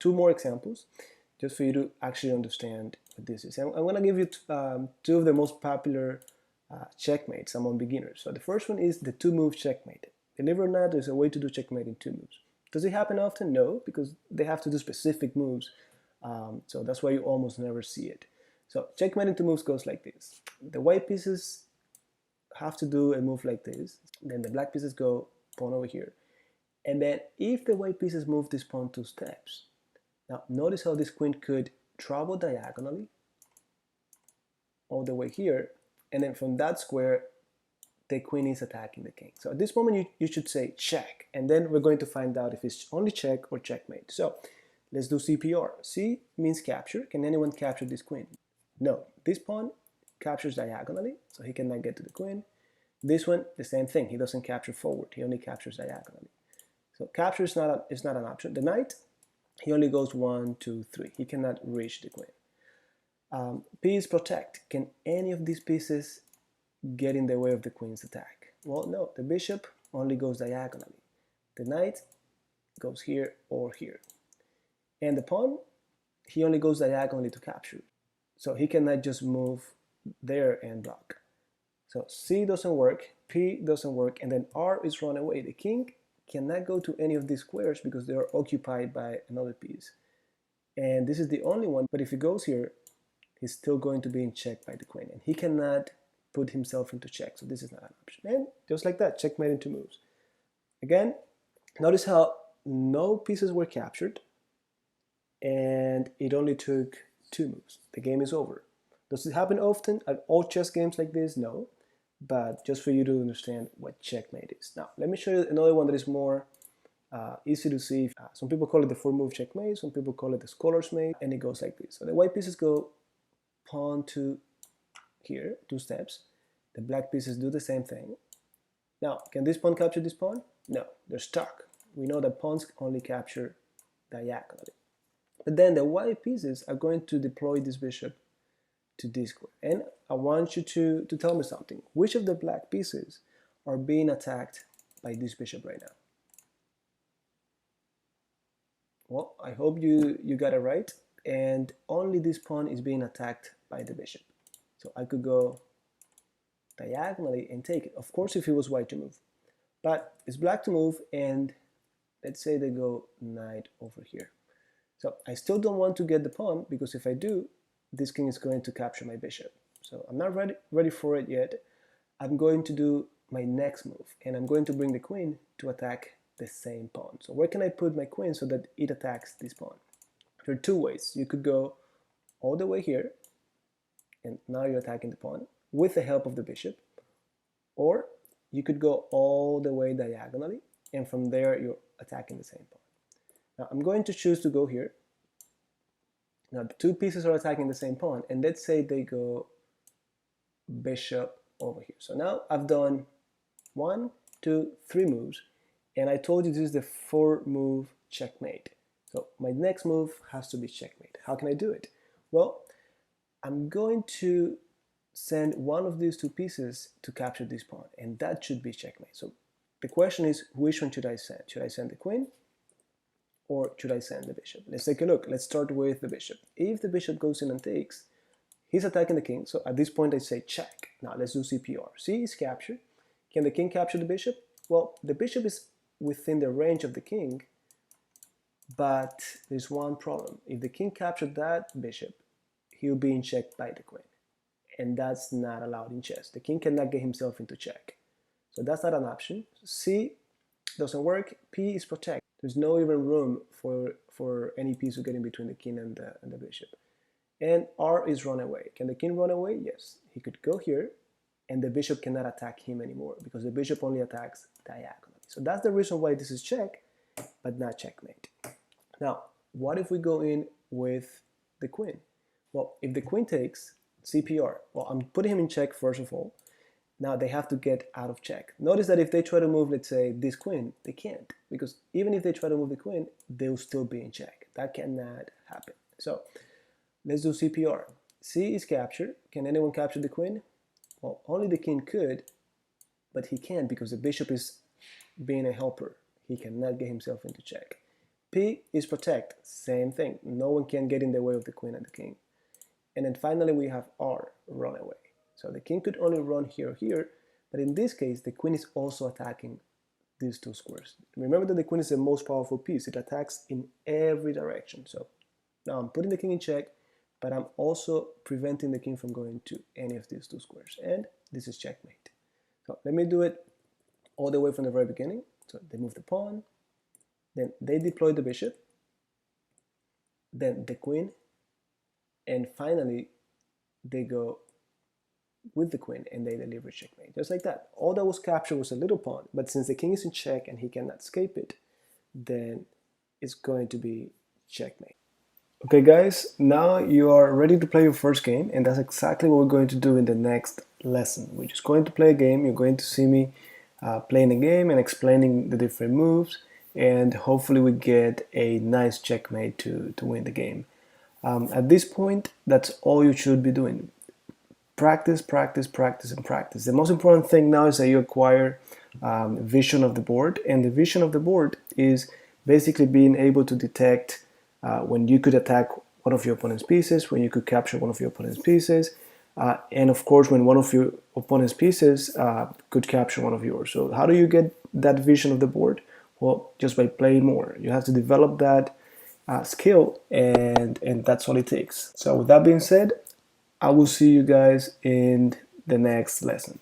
two more examples just for you to actually understand what this is. I'm going to give you two of the most popular checkmates among beginners. So the first one is the two-move checkmate. Believe it or not, there's a way to do checkmate in two moves. Does it happen often? No, because they have to do specific moves. So that's why you almost never see it. So checkmate in two moves goes like this. The white pieces have to do a move like this. Then the black pieces go pawn over here. And then if the white pieces move this pawn 2 steps, now notice how this queen could travel diagonally all the way here, and then from that square the queen is attacking the king. So at this moment you should say check, and then we're going to find out if it's only check or checkmate. So let's do CPR. C means capture. Can anyone capture this queen? No. This pawn captures diagonally, so he cannot get to the queen. This one, the same thing. He doesn't capture forward. He only captures diagonally. So capture is not an option. The knight, he only goes 1, 2, 3. He cannot reach the queen. P is protect. Can any of these pieces get in the way of the queen's attack? Well, no. The bishop only goes diagonally. The knight goes here or here. And the pawn, he only goes diagonally to capture. So he cannot just move there and block. So C doesn't work, P doesn't work, and then R is run away. The king cannot go to any of these squares because they are occupied by another piece. And this is the only one, but if he goes here, he's still going to be in check by the queen, and he cannot put himself into check, so this is not an option. And just like that, checkmate in two moves. Again, notice how no pieces were captured, and it only took 2 moves. The game is over. Does it happen often at all chess games like this? No, but just for you to understand what checkmate is. Now, let me show you another one that is more easy to see. Some people call it the 4-move checkmate, some people call it the scholar's mate, and it goes like this. So the white pieces go pawn to here, 2 steps. The black pieces do the same thing. Now, can this pawn capture this pawn? No, they're stuck. We know that pawns only capture diagonally. But then the white pieces are going to deploy this bishop to this square. And I want you to tell me something. Which of the black pieces are being attacked by this bishop right now? Well, I hope you got it right. And only this pawn is being attacked by the bishop. So I could go diagonally and take it. Of course, if it was white to move. But it's black to move, and let's say they go knight over here. So I still don't want to get the pawn, because if I do, this king is going to capture my bishop. So I'm not ready for it yet. I'm going to do my next move, and I'm going to bring the queen to attack the same pawn. So where can I put my queen so that it attacks this pawn? There are 2 ways. You could go all the way here, and now you're attacking the pawn with the help of the bishop, or you could go all the way diagonally, and from there you're attacking the same pawn. Now I'm going to choose to go here. Now the 2 pieces are attacking the same pawn, and let's say they go bishop over here. So now I've done 1, 2, 3 moves, and I told you this is the 4-move checkmate. So my next move has to be checkmate. How can I do it? Well, I'm going to send one of these 2 pieces to capture this pawn, and that should be checkmate. So the question is, which one should I send? Should I send the queen, or should I send the bishop? Let's take a look. Let's start with the bishop. If the bishop goes in and takes, he's attacking the king. So at this point I say check. Now let's do CPR. C is captured. Can the king capture the bishop? Well, the bishop is within the range of the king, but there's one problem. If the king captured that bishop, he'll be in check by the queen, and that's not allowed in chess. The king cannot get himself into check, so that's not an option. C doesn't work. P is protect. There's no even room for any piece to get in between the king and the bishop. And R is run away. Can the king run away? Yes. He could go here, and the bishop cannot attack him anymore, because the bishop only attacks diagonally. So that's the reason why this is check, but not checkmate. Now, what if we go in with the queen? Well, if the queen takes CPR, well, I'm putting him in check first of all. Now they have to get out of check. Notice that if they try to move, let's say, this queen, they can't, because even if they try to move the queen, they'll still be in check. That cannot happen. So let's do CPR. C is captured. Can anyone capture the queen? Well, only the king could, but he can't, because the bishop is being a helper. He cannot get himself into check. P is protect, same thing. No one can get in the way of the queen and the king. And then finally we have R, run away. So the king could only run here or here, but in this case, the queen is also attacking these two squares. Remember that the queen is the most powerful piece. It attacks in every direction. So now I'm putting the king in check, but I'm also preventing the king from going to any of these two squares. And this is checkmate. So let me do it all the way from the very beginning. So they move the pawn, then they deploy the bishop, then the queen, and finally they go with the queen and they deliver checkmate. Just like that. All that was captured was a little pawn, but since the king is in check and he cannot escape it, then it's going to be checkmate. Okay guys, now you are ready to play your first game, and that's exactly what we're going to do in the next lesson. We're just going to play a game. You're going to see me playing a game and explaining the different moves, and hopefully we get a nice checkmate to win the game. At this point, that's all you should be doing. Practice, practice, practice, and practice. The most important thing now is that you acquire vision of the board, and the vision of the board is basically being able to detect when you could attack one of your opponent's pieces, when you could capture one of your opponent's pieces, and of course when one of your opponent's pieces could capture one of yours. So how do you get that vision of the board? Well, just by playing more. You have to develop that skill, and that's all it takes. So with that being said, I will see you guys in the next lesson.